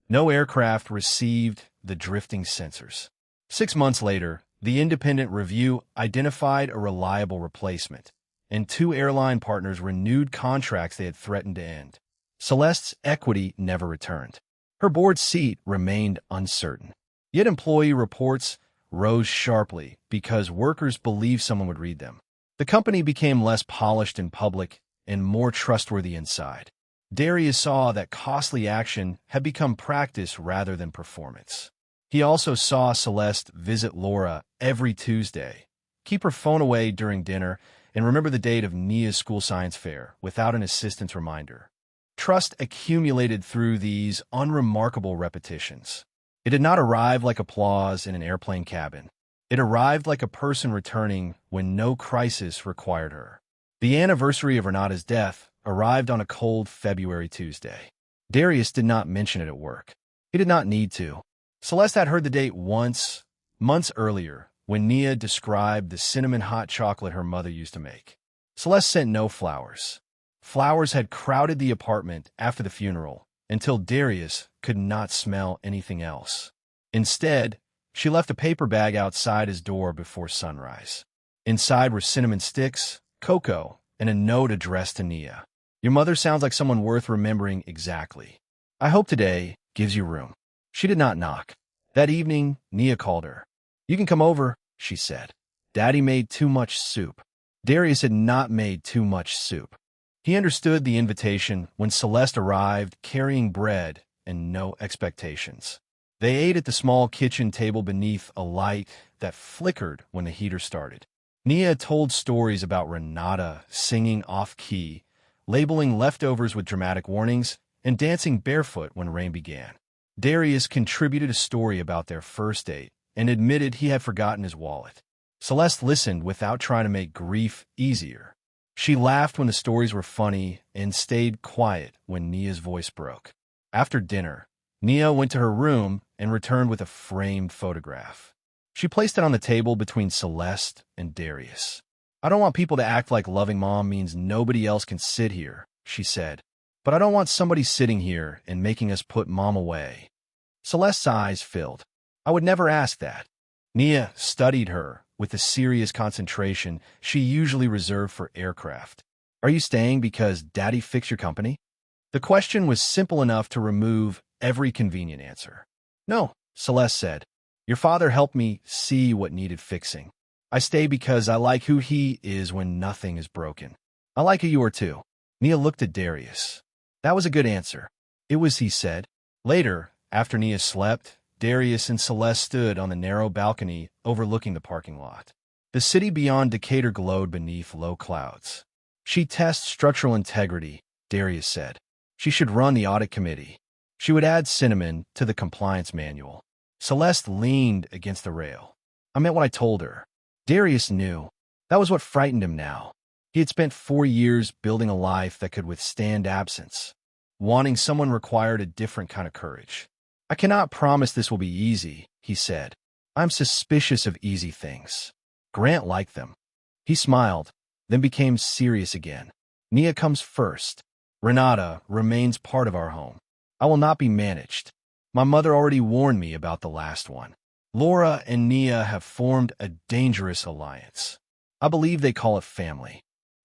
No aircraft received the drifting sensors. 6 months later, the independent review identified a reliable replacement, and 2 airline partners renewed contracts they had threatened to end. Celeste's equity never returned. Her board seat remained uncertain. Yet employee reports rose sharply because workers believed someone would read them. The company became less polished in public and more trustworthy inside. Darius saw that costly action had become practice rather than performance. He also saw Celeste visit Laura every Tuesday, keep her phone away during dinner, and remember the date of Nia's school science fair without an assistant's reminder. Trust accumulated through these unremarkable repetitions. It did not arrive like applause in an airplane cabin. It arrived like a person returning when no crisis required her. The anniversary of Renata's death arrived on a cold February Tuesday. Darius did not mention it at work. He did not need to. Celeste had heard the date once, months earlier, when Nia described the cinnamon hot chocolate her mother used to make. Celeste sent no flowers. Flowers had crowded the apartment after the funeral until Darius could not smell anything else. Instead, she left a paper bag outside his door before sunrise. Inside were cinnamon sticks, cocoa, and a note addressed to Nia. Your mother sounds like someone worth remembering exactly. I hope today gives you room. She did not knock. That evening, Nia called her. You can come over, she said. Daddy made too much soup. Darius had not made too much soup. He understood the invitation when Celeste arrived carrying bread and no expectations. They ate at the small kitchen table beneath a light that flickered when the heater started. Nia told stories about Renata singing off-key, labeling leftovers with dramatic warnings, and dancing barefoot when rain began. Darius contributed a story about their first date and admitted he had forgotten his wallet. Celeste listened without trying to make grief easier. She laughed when the stories were funny and stayed quiet when Nia's voice broke. After dinner, Nia went to her room and returned with a framed photograph. She placed it on the table between Celeste and Darius. I don't want people to act like loving mom means nobody else can sit here, she said. But I don't want somebody sitting here and making us put mom away. Celeste's eyes filled. I would never ask that. Nia studied her with the serious concentration she usually reserved for aircraft. Are you staying because Daddy fixed your company? The question was simple enough to remove every convenient answer. No, Celeste said. Your father helped me see what needed fixing. I stay because I like who he is when nothing is broken. I like who you are too. Nia looked at Darius. That was a good answer. It was, he said. Later, after Nia slept, Darius and Celeste stood on the narrow balcony overlooking the parking lot. The city beyond Decatur glowed beneath low clouds. She tests structural integrity, Darius said. She should run the audit committee. She would add cinnamon to the compliance manual. Celeste leaned against the rail. I meant what I told her. Darius knew. That was what frightened him now. He had spent 4 years building a life that could withstand absence. Wanting someone required a different kind of courage. I cannot promise this will be easy, he said. I'm suspicious of easy things. Grant liked them. He smiled, then became serious again. Nia comes first. Renata remains part of our home. I will not be managed. My mother already warned me about the last one. Laura and Nia have formed a dangerous alliance. I believe they call it family.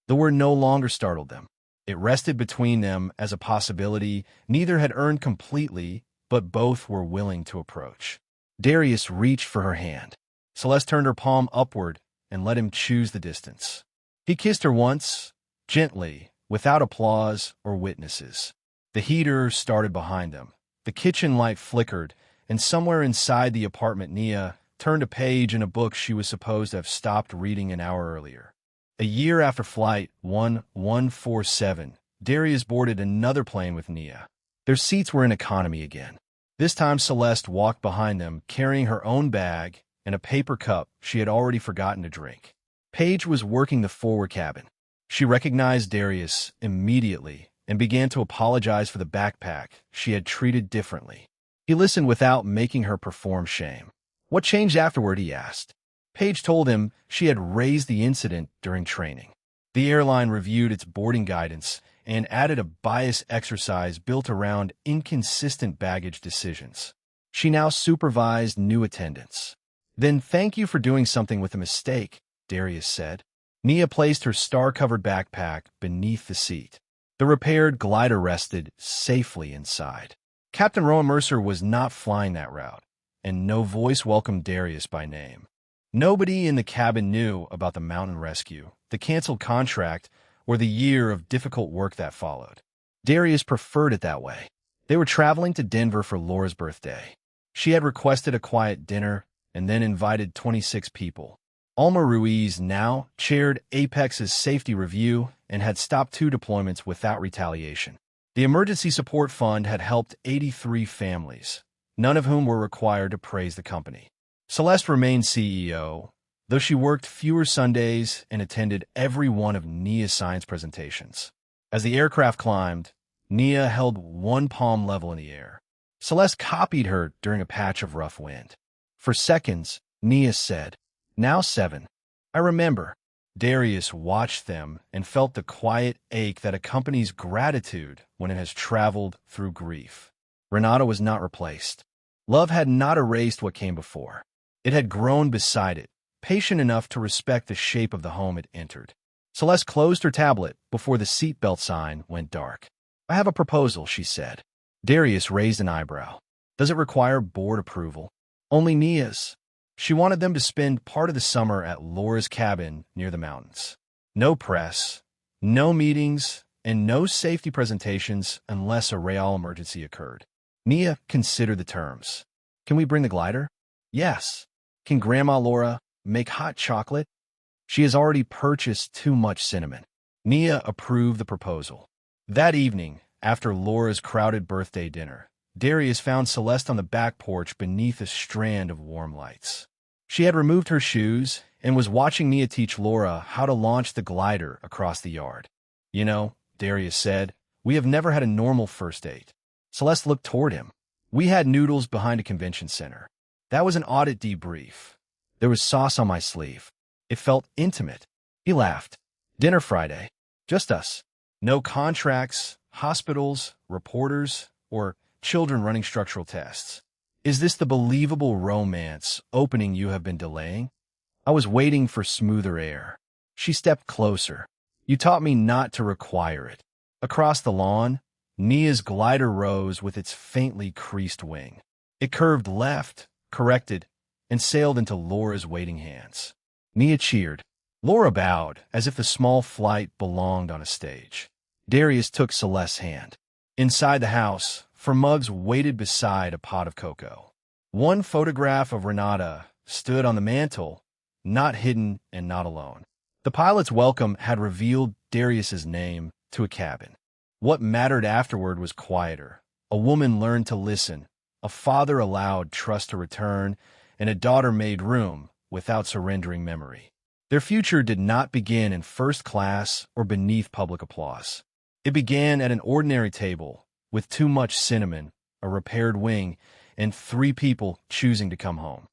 The word no longer startled them. It rested between them as a possibility neither had earned completely, but both were willing to approach. Darius reached for her hand. Celeste turned her palm upward and let him choose the distance. He kissed her once, gently, without applause or witnesses. The heater started behind them. The kitchen light flickered, and somewhere inside the apartment Nia turned a page in a book she was supposed to have stopped reading an hour earlier. A year after Flight 1147, Darius boarded another plane with Nia. Their seats were in economy again. This time Celeste walked behind them, carrying her own bag and a paper cup she had already forgotten to drink. Paige was working the forward cabin. She recognized Darius immediately and began to apologize for the backpack she had treated differently. He listened without making her perform shame. What changed afterward, he asked. Paige told him she had raised the incident during training. The airline reviewed its boarding guidance and added a bias exercise built around inconsistent baggage decisions. She now supervised new attendants. Then thank you for doing something with a mistake, Darius said. Nia placed her star-covered backpack beneath the seat. The repaired glider rested safely inside. Captain Rowan Mercer was not flying that route, and no voice welcomed Darius by name. Nobody in the cabin knew about the mountain rescue, the canceled contract, or the year of difficult work that followed. Darius preferred it that way. They were traveling to Denver for Laura's birthday. She had requested a quiet dinner and then invited 26 people. Alma Ruiz now chaired Apex's safety review and had stopped 2 deployments without retaliation. The Emergency Support Fund had helped 83 families, none of whom were required to praise the company. Celeste remained CEO, though she worked fewer Sundays and attended every one of Nia's science presentations. As the aircraft climbed, Nia held one palm level in the air. Celeste copied her during a patch of rough wind. For seconds, Nia said, "Now 7. I remember." Darius watched them and felt the quiet ache that accompanies gratitude when it has traveled through grief. Renata was not replaced. Love had not erased what came before. It had grown beside it, patient enough to respect the shape of the home it entered. Celeste closed her tablet before the seatbelt sign went dark. "I have a proposal," she said. Darius raised an eyebrow. "Does it require board approval?" "Only Nia's." She wanted them to spend part of the summer at Laura's cabin near the mountains. No press, no meetings, and no safety presentations unless a real emergency occurred. Nia considered the terms. "Can we bring the glider?" "Yes." "Can Grandma Laura make hot chocolate?" "She has already purchased too much cinnamon." Nia approved the proposal. That evening, after Laura's crowded birthday dinner, Darius found Celeste on the back porch beneath a strand of warm lights. She had removed her shoes and was watching Nia teach Laura how to launch the glider across the yard. "You know," Darius said, "we have never had a normal first date." Celeste looked toward him. "We had noodles behind a convention center. That was an audit debrief. There was sauce on my sleeve. It felt intimate." He laughed. "Dinner Friday. Just us. No contracts, hospitals, reporters, or children running structural tests. Is this the believable romance opening you have been delaying?" "I was waiting for smoother air." She stepped closer. "You taught me not to require it." Across the lawn, Nia's glider rose with its faintly creased wing. It curved left, corrected, and sailed into Laura's waiting hands. Nia cheered. Laura bowed, as if the small flight belonged on a stage. Darius took Celeste's hand. Inside the house, Mugs waited beside a pot of cocoa. One photograph of Renata stood on the mantel, not hidden and not alone. The pilot's welcome had revealed Darius's name to a cabin. What mattered afterward was quieter. A woman learned to listen, a father allowed trust to return, and a daughter made room without surrendering memory. Their future did not begin in first class or beneath public applause. It began at an ordinary table, with too much cinnamon, a repaired wing, and 3 people choosing to come home.